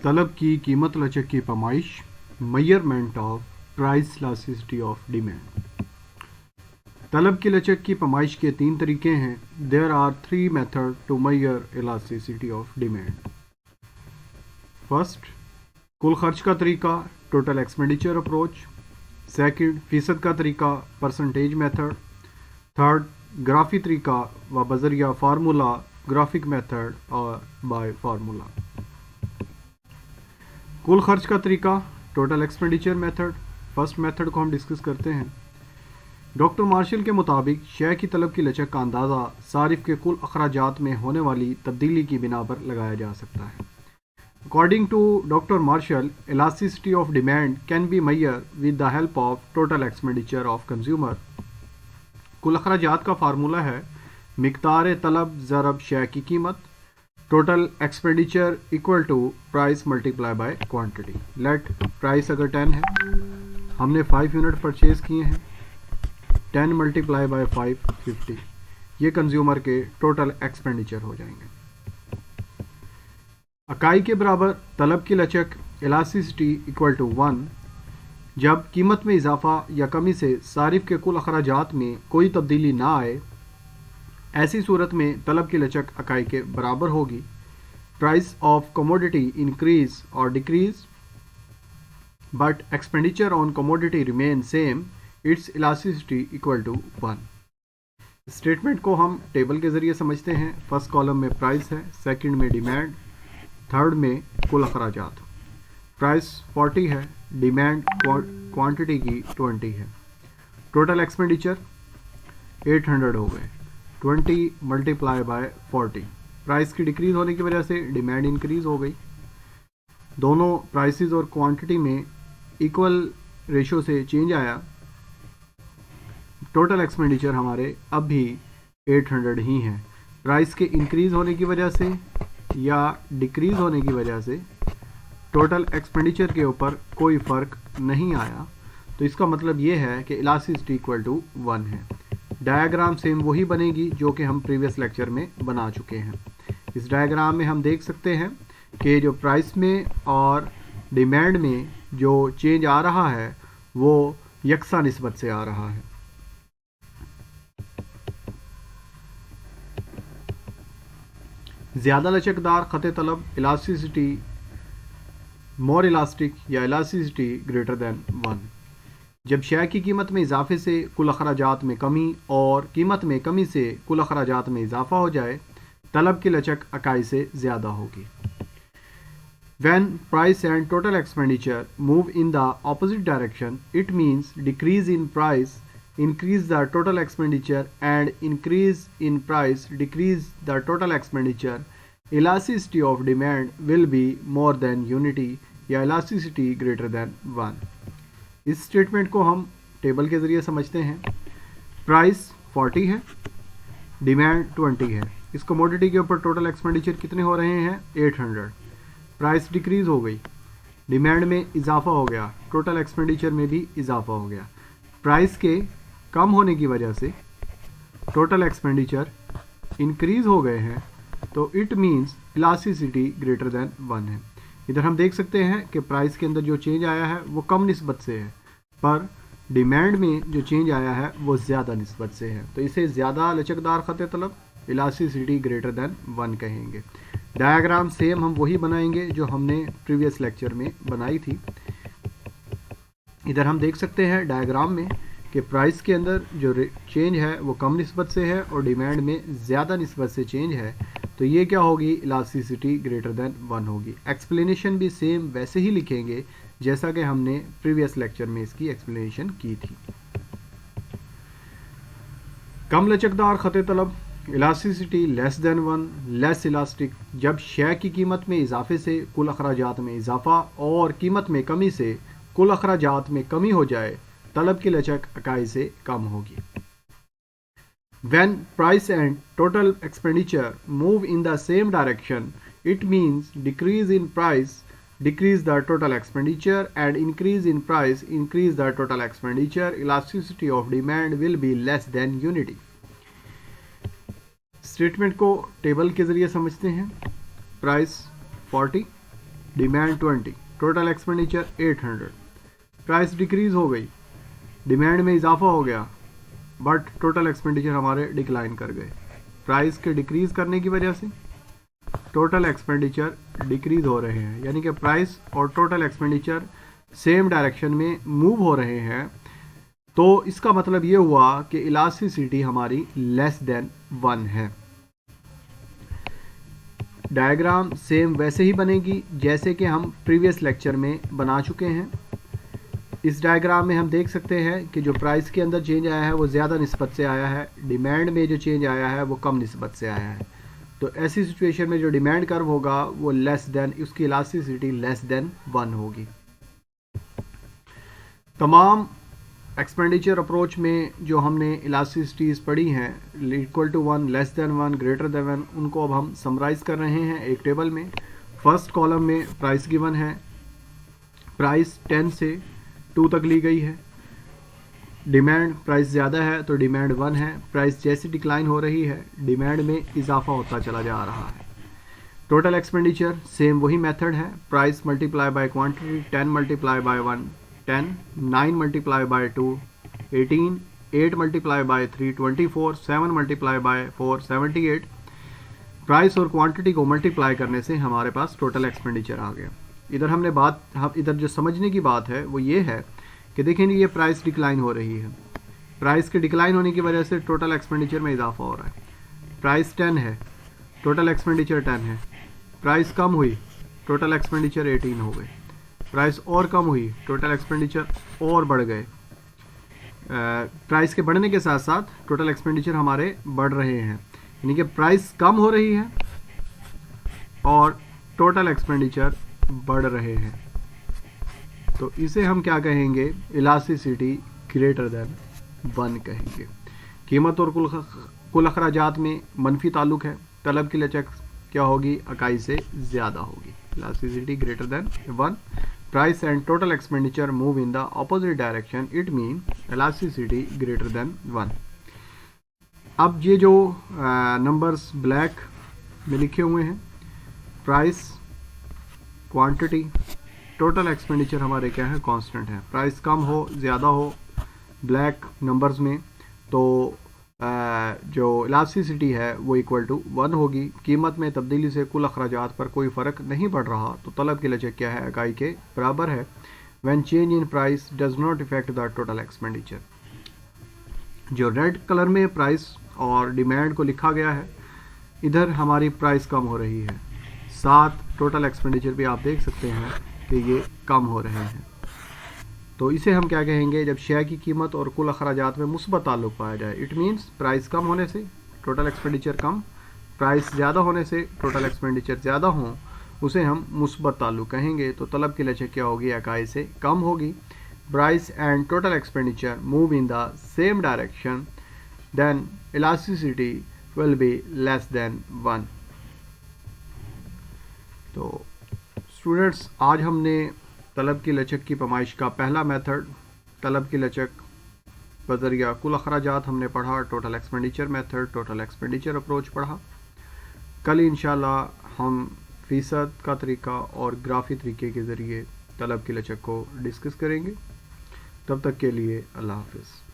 तलब की कीमत लचक की पैमाइश, measurement of price elasticity of demand. तलब की लचक की पैमाइश के 3 तरीके हैं। There are 3 method to measure elasticity of demand. First, कुल खर्च का तरीका, टोटल एक्सपेंडिचर अप्रोच। सेकंड, फीसद का तरीका, परसेंटेज मेथड। थर्ड, ग्राफी तरीका व बजरिया फार्मूला, ग्राफिक मेथड और बाय फार्मूला। कुल खर्च का तरीका, total expenditure method. First method को हम डिस्कस करते हैं। डॉक्टर मार्शल के मुताबिक शय की तलब की लचक का अंदाज़ा सारिफ के कुल अखराजात में होने वाली तब्दीली की बिना पर लगाया जा सकता है। According to doctor Marshall, elasticity of demand can be measure with the help of total expenditure of consumer. कुल अखराजात का फार्मूला है मिकदार तलब ज़रब शय की कीमत, total expenditure equal to price multiply by quantity. Let price अगर 10 है, हमने 5 यूनिट परचेज किए हैं, 10 मल्टीप्लाई बाय 5 50, ये कंज्यूमर के टोटल एक्सपेंडिचर हो जाएंगे। इकाई के बराबर तलब की लचक इलास्टिसिटी इक्वल टू 1 जब कीमत में इजाफा या कमी से सारिफ के कुल अखराजात में कोई तब्दीली ना आए। ऐसी सूरत में तलब की लचक इकाई के बराबर होगी। प्राइस ऑफ कमोडिटी इंक्रीज और decrease but expenditure on commodity remain same, its elasticity equal to 1। Statement को हम टेबल के ज़रिए समझते हैं। फर्स्ट कॉलम में प्राइस है, सेकंड में डिमांड, थर्ड में कुल अखराजात। प्राइस 40 है, डिमांड क्वांटिटी की 20 है। टोटल एक्सपेंडिचर 800 हो गए, 20 मल्टीप्लाई बाय 40। प्राइस की डिक्रीज होने की वजह से डिमांड इंक्रीज हो गई। दोनों प्राइसेस और क्वांटिटी में इक्वल रेशो से चेंज आया। टोटल एक्सपेंडिचर हमारे अब भी 800 ही हैं। प्राइस के इंक्रीज होने की वजह से या डिक्रीज होने की वजह से टोटल एक्सपेंडिचर के ऊपर कोई फ़र्क नहीं आया। तो इसका मतलब ये है कि इलास्टिसिटी इक्वल टू 1 है। डायग्राम सेम वही बनेगी जो कि हम प्रीवियस लेक्चर में बना चुके हैं। इस डायग्राम में हम देख सकते हैं कि जो प्राइस में और डिमांड में जो चेंज आ रहा है वो यकसा निस्बत से आ रहा है। ज़्यादा लचकदार खत तलब इलास्टिसिटी मोर इलास्टिक या इलास्टिसिटी ग्रेटर दैन 1। जब शय की कीमत में इजाफे से कुल अखराजात में कमी और कीमत में कमी से कुल अखराजात में इजाफा हो जाए, तलब की लचक इकाई से ज़्यादा होगी। When price and total expenditure move in the opposite direction, it means decrease in price increase the total expenditure and increase in price decrease the total expenditure. Elasticity of demand will be more than unity या elasticity greater than 1। इस statement को हम table के ज़रिए समझते हैं। Price 40 है, demand 20 है। इस कमोडिटी के ऊपर टोटल एक्सपेंडिचर कितने हो रहे हैं? 800। प्राइस डिक्रीज़ हो गई, डिमांड में इजाफा हो गया, टोटल एक्सपेंडिचर में भी इजाफा हो गया। प्राइस के कम होने की वजह से टोटल एक्सपेंडिचर इंक्रीज़ हो गए हैं, तो it means elasticity greater than 1 है। इधर हम देख सकते हैं कि प्राइस के अंदर जो चेंज आया है वो कम निस्बत से है, पर डिमांड में जो चेंज आया है वो ज़्यादा निस्बत से है। तो इसे ज़्यादा लचकदार खत तलब इलास्टिसिटी ग्रेटर दैन 1 कहेंगे। डायग्राम सेम हम वही बनाएंगे जो हमने प्रीवियस लेक्चर में बनाई थी। इधर हम देख सकते हैं डायग्राम में कि प्राइस के अंदर जो चेंज है वो कम निस्बत से है और डिमांड में ज़्यादा निस्बत से चेंज है। तो ये क्या होगी? इलास्टिसिटी ग्रेटर दैन 1 होगी। एक्सप्लेनेशन भी सेम वैसे ही लिखेंगे जैसा कि हमने प्रीवियस लेक्चर में इसकी एक्सप्लेनेशन की थी। कम लचकदार खत तलब elasticity less than 1 less elastic जब शय की कीमत में इजाफे से कुल अखराजात में इजाफा और कीमत में कमी से कुल अखराजात में कमी हो जाए, तलब की लचक इकाई से कम होगी। When price and total expenditure move in the same direction, it means decrease in price decrease the total expenditure and increase in price increase the total expenditure. Elasticity of demand will be less than unity. Statement को table के ज़रिए समझते हैं। Price 40, demand 20, total expenditure 800। Price decrease हो गई, demand में इजाफा हो गया, बट टोटल एक्सपेंडिचर हमारे डिक्लाइन कर गए। प्राइस के डिक्रीज करने की वजह से टोटल एक्सपेंडिचर डिक्रीज हो रहे हैं, यानी कि प्राइस और टोटल एक्सपेंडिचर सेम डायरेक्शन में मूव हो रहे हैं। तो इसका मतलब ये हुआ कि इलास्टिसिटी हमारी लेस देन 1 है। डायग्राम सेम वैसे ही बनेगी जैसे कि हम प्रीवियस लेक्चर में बना चुके हैं। इस डायग्राम में हम देख सकते हैं कि जो प्राइस के अंदर चेंज आया है वो ज़्यादा निस्बत से आया है, डिमांड में जो चेंज आया है वो कम निस्बत से आया है। तो ऐसी सिचुएशन में जो डिमांड कर्व होगा वो लेस देन, उसकी इलास्टिसिटी लेस देन 1 होगी। तमाम एक्सपेंडिचर अप्रोच में जो हमने इलास्टिसिटीज़ पढ़ी हैं, equal to 1, less than 1, greater than 1, उनको अब हम समराइज़ कर रहे हैं एक टेबल में। फर्स्ट कॉलम में प्राइस गिवन है, प्राइस 10 से 2 तक ली गई है। डिमांड प्राइस ज़्यादा है तो डिमांड 1 है। प्राइस जैसे डिक्लाइन हो रही है डिमांड में इजाफा होता चला जा रहा है। टोटल एक्सपेंडिचर सेम वही मेथड है, price multiply by quantity, 10 multiply by 1 10, 9 multiply by 2 18, 8 multiply by 3 24, 7 multiply by 4 78। Price और क्वांटिटी को मल्टीप्लाई करने से हमारे पास टोटल एक्सपेंडिचर आ गया। इधर हमने बात, हम इधर जो समझने की बात है वो ये है कि देखें ये प्राइस डिक्लाइन हो रही है, प्राइस के डिक्लाइन होने की वजह से टोटल एक्सपेंडिचर में इजाफा हो रहा है। प्राइस 10 है, टोटल एक्सपेंडिचर 10 है। प्राइस कम हुई, टोटल एक्सपेंडिचर 18 हो गए। प्राइस और कम हुई, टोटल एक्सपेंडिचर और बढ़ गए। प्राइस के बढ़ने के साथ साथ टोटल एक्सपेंडिचर हमारे बढ़ रहे हैं, यानी कि प्राइस कम हो रही है और टोटल एक्सपेंडिचर बढ़ रहे हैं। तो इसे हम क्या कहेंगे, इलास्टिसिटी ग्रेटर देन 1 कहेंगे। कीमत और कुल अखराजात में मनफी ताल्लुक है, तलब की लचक क्या होगी, इकाई से ज़्यादा होगी। Elasticity greater than 1, price and total expenditure move in the opposite direction, it mean elasticity greater than 1। अब ये जो नंबर्स ब्लैक में लिखे हुए हैं, प्राइस, क्वांटिटी, टोटल एक्सपेंडिचर हमारे क्या है, कांस्टेंट है। प्राइस कम हो ज़्यादा हो ब्लैक नंबर्स में, तो जो इलास्टिसिटी है वो इक्वल टू 1 होगी। कीमत में तब्दीली से कुल अखराजात पर कोई फ़र्क नहीं पड़ रहा तो तलब की लचक क्या है, इकाई के बराबर है। When change in price does not effect the total expenditure. जो रेड कलर में प्राइस और डिमांड को लिखा गया है, इधर हमारी प्राइस कम हो रही है, साथ टोटल एक्सपेंडिचर भी आप देख सकते हैं कि ये कम हो रहे हैं। तो इसे हम क्या कहेंगे, जब शेयर की कीमत और कुल अखराजात में मुस्बत ताल्लुक पाया जाए, इट मीन्स प्राइस कम होने से टोटल एक्सपेंडिचर कम, प्राइस ज़्यादा होने से टोटल एक्सपेंडिचर ज़्यादा हों, उसे हम मुस्बत ताल्लुक कहेंगे। तो तलब की लचक क्या होगी, इकाई से कम होगी। Price and total expenditure move in the same direction, then elasticity will be less than 1। तो स्टूडेंट्स, आज हमने तलब की लचक की पैमाइश का पहला मेथड, तलब की लचक बज़रिया कुल अखराजात हमने पढ़ा, total expenditure method, total expenditure approach पढ़ा। कल इंशाल्लाह हम फ़ीसद का तरीका और ग्राफी तरीके के ज़रिए तलब की लचक को डिस्कस करेंगे। तब तक के लिए अल्लाह हाफ़िज़।